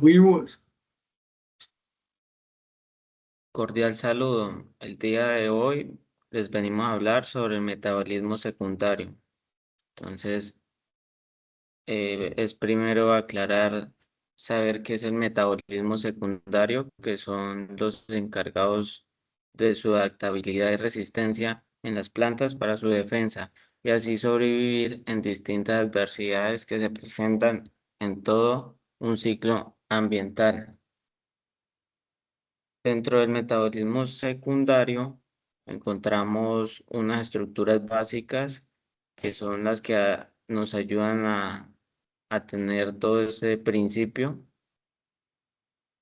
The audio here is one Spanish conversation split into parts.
Vimos. Cordial saludo. El día de hoy les venimos a hablar sobre el metabolismo secundario. Entonces, es primero aclarar, saber qué es el metabolismo secundario, que son los encargados de su adaptabilidad y resistencia en las plantas para su defensa y así sobrevivir en distintas adversidades que se presentan en todo un ciclo ambiental. Dentro del metabolismo secundario encontramos unas estructuras básicas que son las que nos ayudan a tener todo ese principio,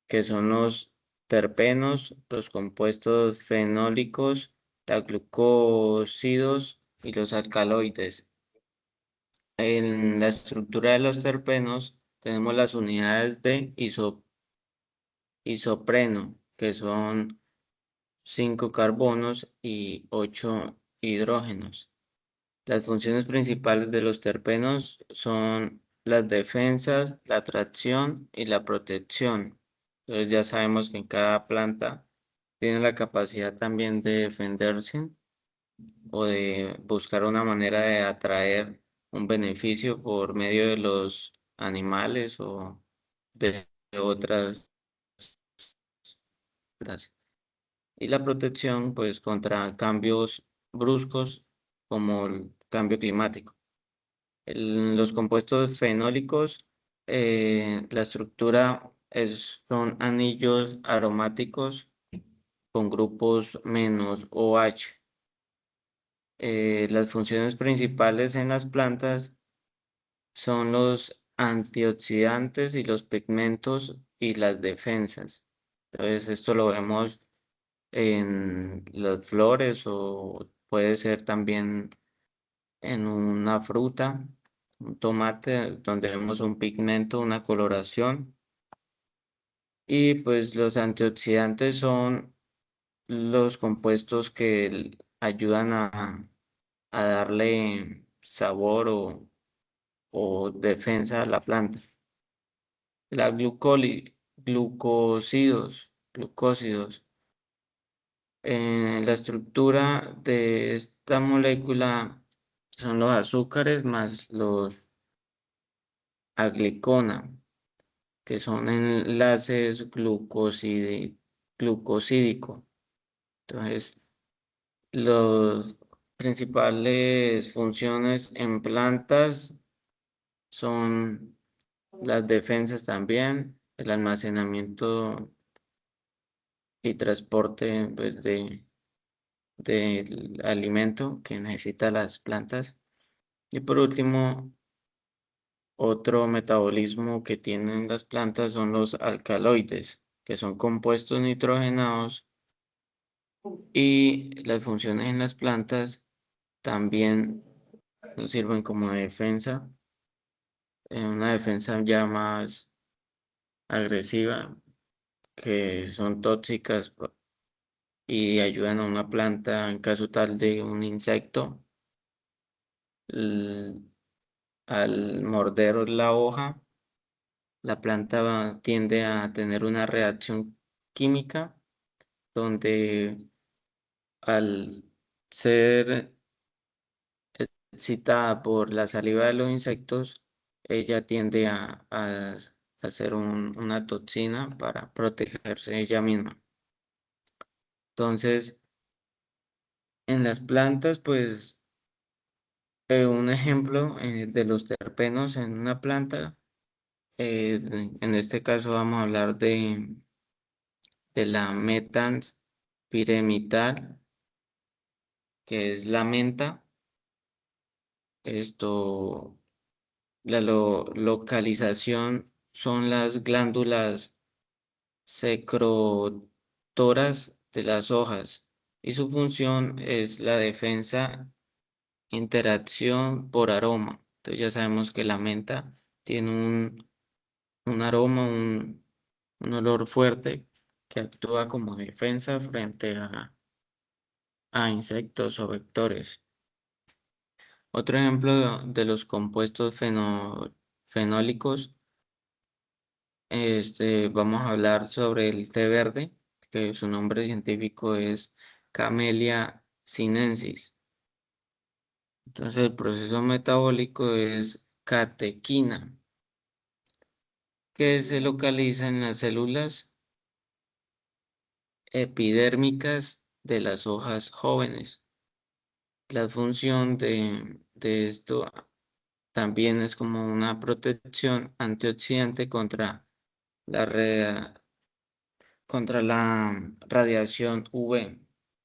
que son los terpenos, los compuestos fenólicos, los glucósidos y los alcaloides. En la estructura de los terpenos tenemos las unidades de isopreno, que son 5 carbonos y 8 hidrógenos. Las funciones principales de los terpenos son las defensas, la atracción y la protección. Entonces ya sabemos que en cada planta tiene la capacidad también de defenderse o de buscar una manera de atraer un beneficio por medio de los animales o de otras plantas. Y la protección pues contra cambios bruscos como el cambio climático. Los compuestos fenólicos, la estructura son anillos aromáticos con grupos menos OH. Las funciones principales en las plantas son los antioxidantes y los pigmentos y las defensas. Entonces esto lo vemos en las flores o puede ser también en una fruta, un tomate, donde vemos un pigmento, una coloración. Y pues los antioxidantes son los compuestos que ayudan a darle sabor o defensa a la planta. La glucósidos. La estructura de esta molécula son los azúcares más los aglicona, que son enlaces glucosídicos. Entonces, las principales funciones en plantas son las defensas también, el almacenamiento y transporte pues, del alimento que necesitan las plantas. Y por último, otro metabolismo que tienen las plantas son los alcaloides, que son compuestos nitrogenados y las funciones en las plantas también nos sirven como defensa, una defensa ya más agresiva, que son tóxicas y ayudan a una planta en caso tal de un insecto. l- Al morder la hoja, la planta tiende a tener una reacción química donde al ser excitada por la saliva de los insectos, ella tiende a hacer una toxina para protegerse ella misma. Entonces, en las plantas, pues, un ejemplo de los terpenos en una planta, en este caso vamos a hablar de la metans piremital, que es la menta. Esto, la localización son las glándulas secretoras de las hojas y su función es la defensa, interacción por aroma. Entonces ya sabemos que la menta tiene un aroma, un olor fuerte que actúa como defensa frente a insectos o vectores. Otro ejemplo de los compuestos fenólicos Vamos a hablar sobre el té verde, que su nombre científico es Camellia sinensis. Entonces, el proceso metabólico es catequina, que se localiza en las células epidérmicas de las hojas jóvenes. La función de esto también es como una protección antioxidante la, contra la radiación UV,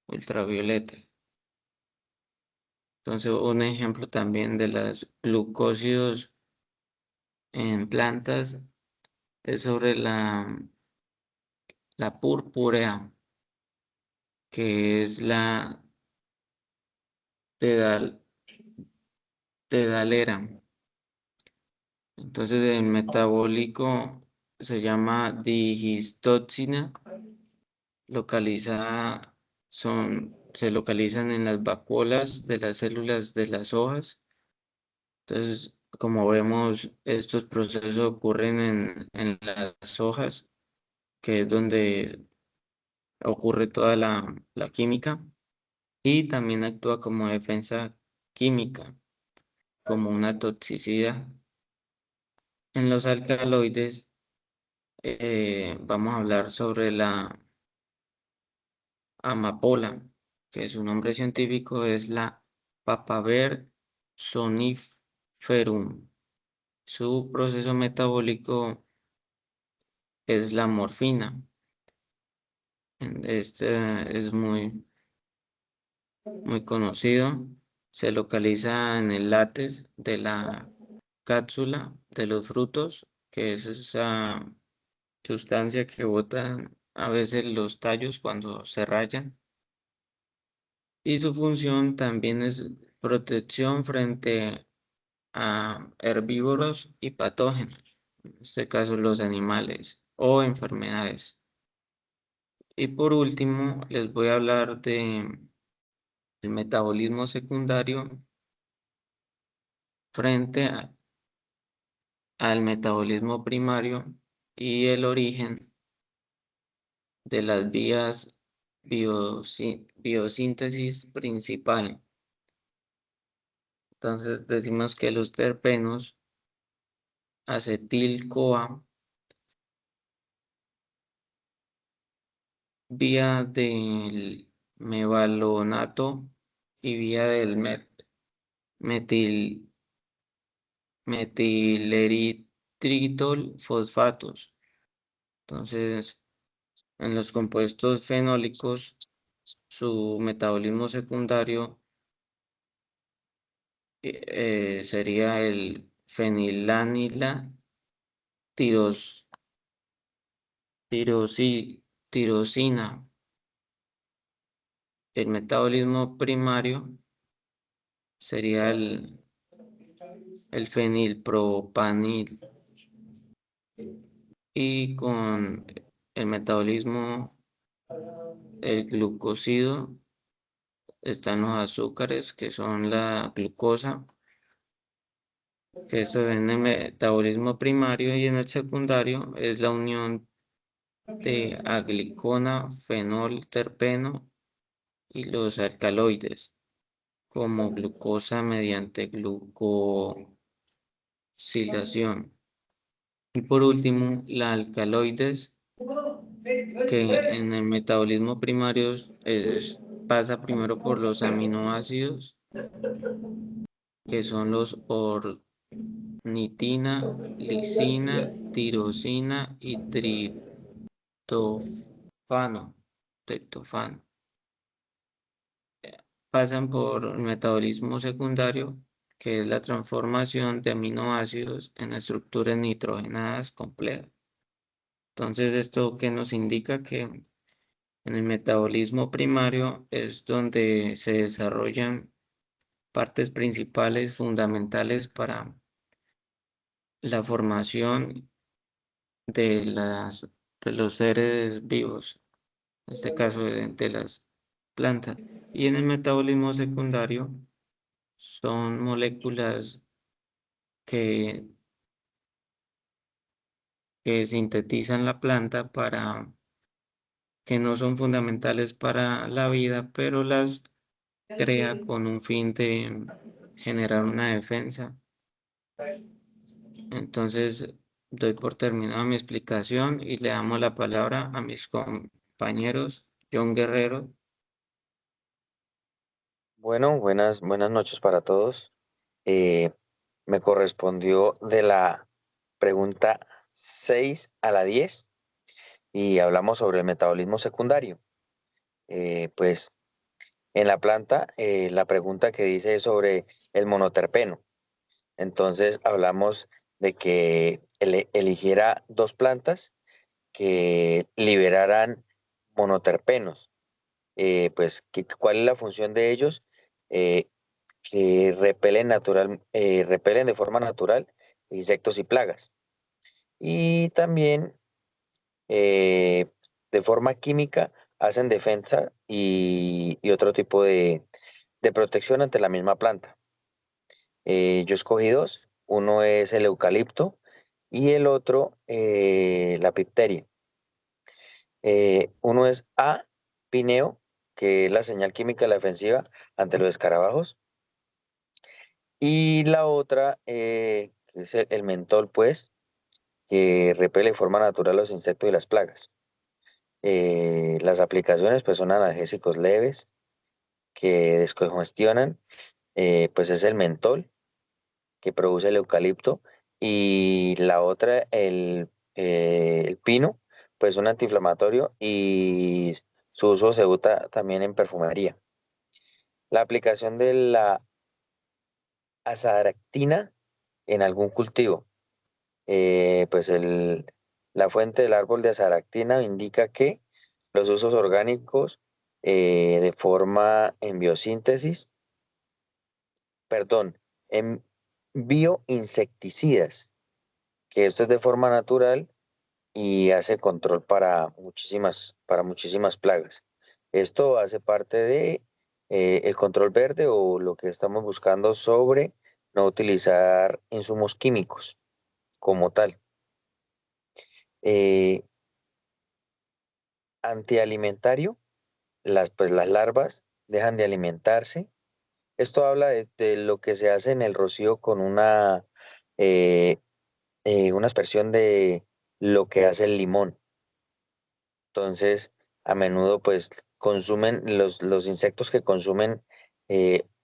ultravioleta. Entonces, un ejemplo también de los glucósidos en plantas es sobre la purpúrea, que es la dedal, dedalera. Entonces, el metabólico se llama dihistoxina, localizada, se localizan en las vacuolas de las células de las hojas. Entonces, como vemos, estos procesos ocurren en las hojas, que es donde ocurre toda la química, y también actúa como defensa química, como una toxicidad. En los alcaloides, vamos a hablar sobre la amapola, que su nombre científico es la Papaver somniferum. Su proceso metabólico es la morfina. Este es muy conocido. Se localiza en el látex de la cápsula de los frutos, que es esa sustancia que botan a veces los tallos cuando se rayan. Y su función también es protección frente a herbívoros y patógenos, en este caso los animales o enfermedades. Y por último, les voy a hablar de el metabolismo secundario frente al metabolismo primario y el origen de las vías biosíntesis principal. Entonces decimos que los terpenos, acetil-CoA, vía del mevalonato y vía del metil, metileritritol fosfatos. Entonces, en los compuestos fenólicos, su metabolismo secundario sería el fenilanila tiros, tirosina. El metabolismo primario sería el fenilpropanil. Y con el metabolismo, el glucósido, están los azúcares, que son la glucosa, que esto en el metabolismo primario, y en el secundario es la unión de aglicona, fenol, terpeno y los alcaloides, como glucosa mediante glucosilación. Y por último, la alcaloides, que en el metabolismo primario pasa primero por los aminoácidos, que son los ornitina, lisina, tirosina y triptófano. Triptófano. Pasan por el metabolismo secundario, que es la transformación de aminoácidos en estructuras nitrogenadas complejas. Entonces, ¿esto qué nos indica? Que en el metabolismo primario es donde se desarrollan partes principales fundamentales para la formación de de los seres vivos, en este caso de las plantas. Y en el metabolismo secundario son moléculas que, que sintetizan la planta para que no son fundamentales para la vida, pero las crea con un fin de generar una defensa. Entonces, doy por terminada mi explicación y le damos la palabra a mis compañeros. John Guerrero. Bueno, buenas noches para todos. Eh, Me correspondió de la pregunta 6 a la 10 y hablamos sobre el metabolismo secundario. Pues en la planta, la pregunta que dice es sobre el monoterpeno. Entonces hablamos de que eligiera dos plantas que liberaran monoterpenos. Pues, ¿cuál es la función de ellos? Eh, que repelen de forma natural insectos y plagas. Y también de forma química hacen defensa y otro tipo de protección ante la misma planta. Yo escogí dos, uno es el eucalipto y el otro la pipteria. Uno es A, pineo, que es la señal química de la defensiva ante los escarabajos. Y la otra, que es el mentol, pues, que repele de forma natural los insectos y las plagas. Las aplicaciones, pues, son analgésicos leves que descongestionan, pues es el mentol que produce el eucalipto y la otra, el pino, pues un antiinflamatorio y su uso se usa también en perfumería. La aplicación de la azadiractina en algún cultivo. Pues la fuente del árbol de azaractina indica que los usos orgánicos de forma en biosíntesis, perdón, en bioinsecticidas, que esto es de forma natural y hace control para muchísimas plagas. Esto hace parte de el control verde o lo que estamos buscando sobre no utilizar insumos químicos como tal. Eh, Antialimentario, pues las larvas dejan de alimentarse. Esto habla de lo que se hace en el rocío con eh, una aspersión de lo que hace el limón. Entonces, a menudo pues consumen los insectos que consumen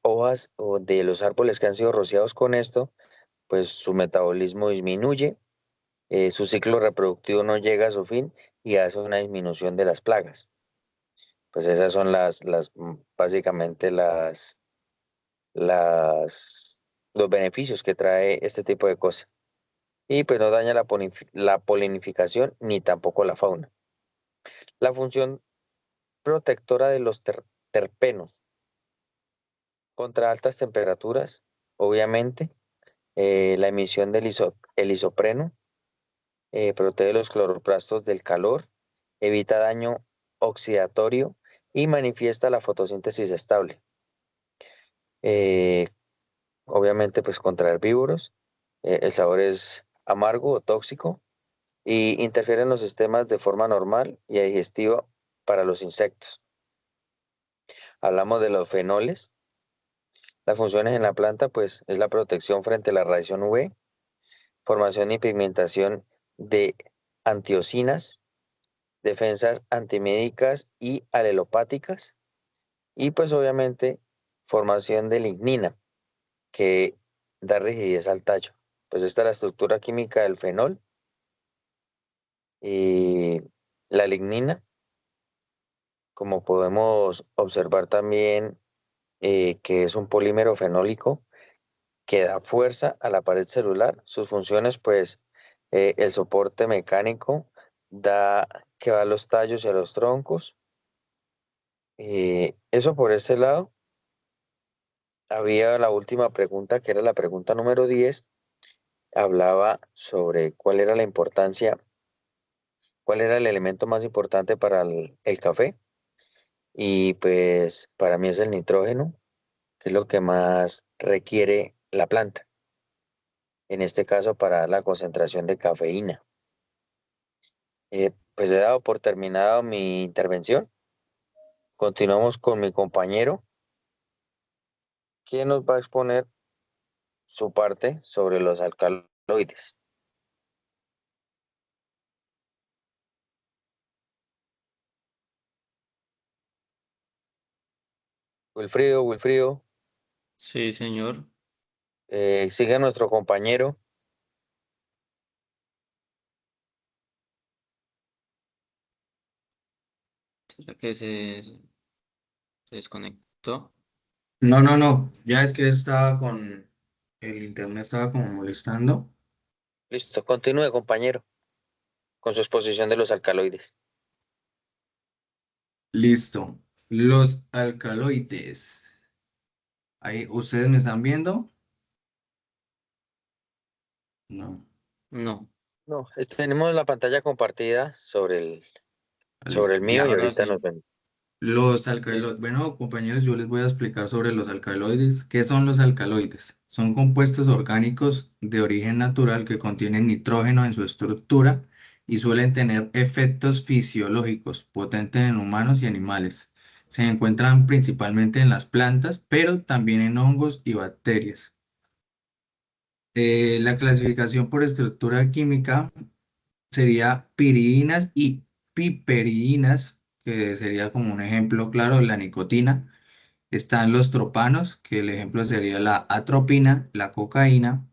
hojas o de los árboles que han sido rociados con esto, pues su metabolismo disminuye, su ciclo reproductivo no llega a su fin y hace una disminución de las plagas. Pues esas son básicamente las, los beneficios que trae este tipo de cosas. Y pues no daña la polinificación ni tampoco la fauna. La función protectora de los terpenos contra altas temperaturas, obviamente, la emisión el isopreno, protege los cloroplastos del calor, evita daño oxidatorio y manifiesta la fotosíntesis estable. Eh, Obviamente pues contra herbívoros, el sabor es amargo o tóxico y interfiere en los sistemas de forma normal y digestiva para los insectos. Hablamos de los fenoles. Las funciones en la planta pues es la protección frente a la radiación UV, formación y pigmentación de antiocinas, defensas antimédicas y alelopáticas y pues obviamente formación de lignina que da rigidez al tallo. Pues esta es la estructura química del fenol y la lignina, como podemos observar también que es un polímero fenólico que da fuerza a la pared celular. Sus funciones, pues el soporte mecánico da que va a los tallos y a los troncos. Eso por este lado. Había la última pregunta, que era la pregunta número 10. Hablaba sobre cuál era la importancia, cuál era el elemento más importante para el café. Y pues para mí es el nitrógeno, que es lo que más requiere la planta, en este caso para la concentración de cafeína. Pues he dado por terminado mi intervención. Continuamos con mi compañero, quien nos va a exponer su parte sobre los alcaloides. Wilfrido, Wilfrido, Sí, señor. sigue nuestro compañero. ¿Será que se desconectó? No, no, no. Ya es que estaba con el internet, estaba como molestando. Listo, continúe, compañero, con su exposición de los alcaloides. Listo. Los alcaloides. Ahí, ¿ustedes me están viendo? No. No. No, tenemos la pantalla compartida Ah, sobre listo. el mío y Ya. Ahora ahorita nos sí. vemos. Los Listo. alcaloides. Bueno, compañeros, yo les voy a explicar sobre los alcaloides. ¿Qué son los alcaloides? Son compuestos orgánicos de origen natural que contienen nitrógeno en su estructura y suelen tener efectos fisiológicos potentes en humanos y animales. Se encuentran principalmente en las plantas, pero también en hongos y bacterias. La clasificación por estructura química sería piridinas y piperidinas, que sería como un ejemplo claro de la nicotina. Están los tropanos, que el ejemplo sería la atropina, la cocaína,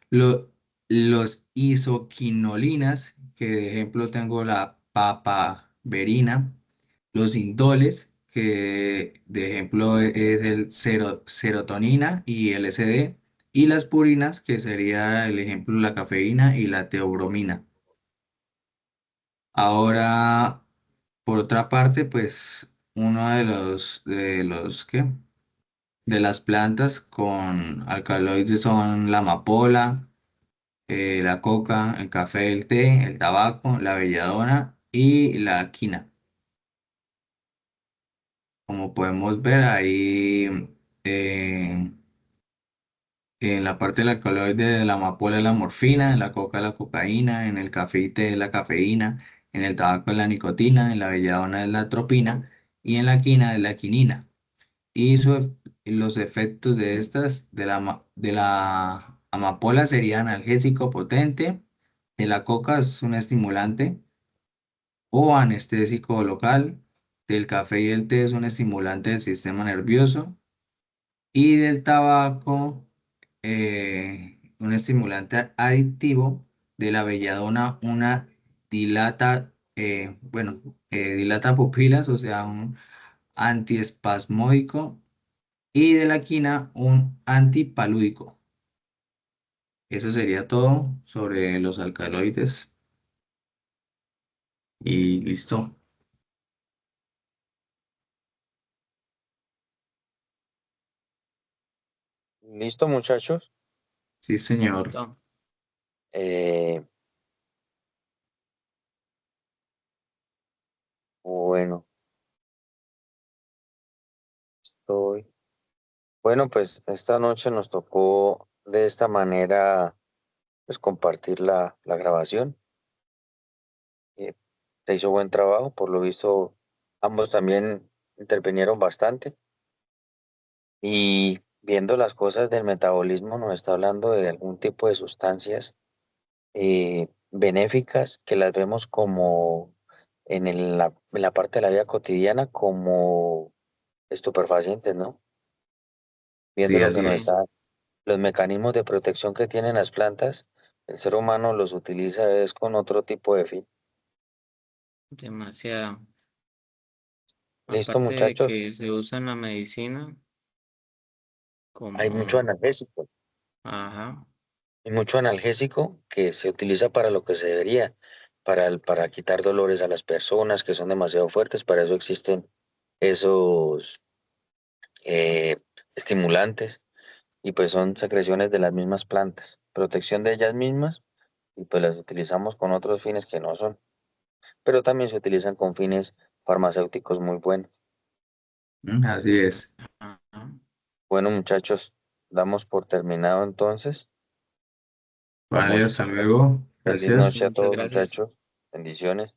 lo- los isoquinolinas, que de ejemplo tengo la papaverina, los indoles, que de ejemplo es el serotonina y LSD, y las purinas, que sería el ejemplo la cafeína y la teobromina. Ahora, por otra parte, pues uno ¿qué? De las plantas con alcaloides son la amapola, la coca, el café, el té, el tabaco, la belladona y la quina. Como podemos ver ahí, eh, en la parte del alcaloide de la amapola es la morfina, en la coca la cocaína, en el café y té es la cafeína, en el tabaco es la nicotina, en la belladona es la atropina y en la quina es la quinina. Y los efectos de estas, de la amapola sería analgésico potente, de la coca es un estimulante o anestésico local, del café y el té es un estimulante del sistema nervioso y del tabaco un estimulante adictivo, de la belladona una dilata pupilas, o sea, un antiespasmódico y de la quina un antipalúdico. Eso sería todo sobre los alcaloides y listo. Listo, muchachos. Sí, señor. Listo. Eh, bueno, estoy. Bueno, pues esta noche nos tocó de esta manera, pues compartir la grabación. Eh, Se hizo buen trabajo, por lo visto, ambos también intervinieron bastante. Y viendo las cosas del metabolismo, nos está hablando de algún tipo de sustancias benéficas que las vemos como en la parte de la vida cotidiana como estupefacientes, ¿no? Viendo Sí, lo que así nos Sí, es. está, los mecanismos de protección que tienen las plantas, el ser humano los utiliza es con otro tipo de fin. demasiado. Listo, Aparte de muchachos, que se usa en la medicina hay mucho como, analgésico, ajá, hay mucho analgésico que se utiliza para lo que se debería, para quitar dolores a las personas que son demasiado fuertes, para eso existen esos eh, estimulantes y pues son secreciones de las mismas plantas, protección de ellas mismas y pues las utilizamos con otros fines que no son, pero también se utilizan con fines farmacéuticos muy buenos. Así es. ajá. Bueno, muchachos, damos por terminado entonces. Vale, Damos hasta luego. feliz Listo, Gracias. noche a muchas todos, gracias. muchachos. Bendiciones.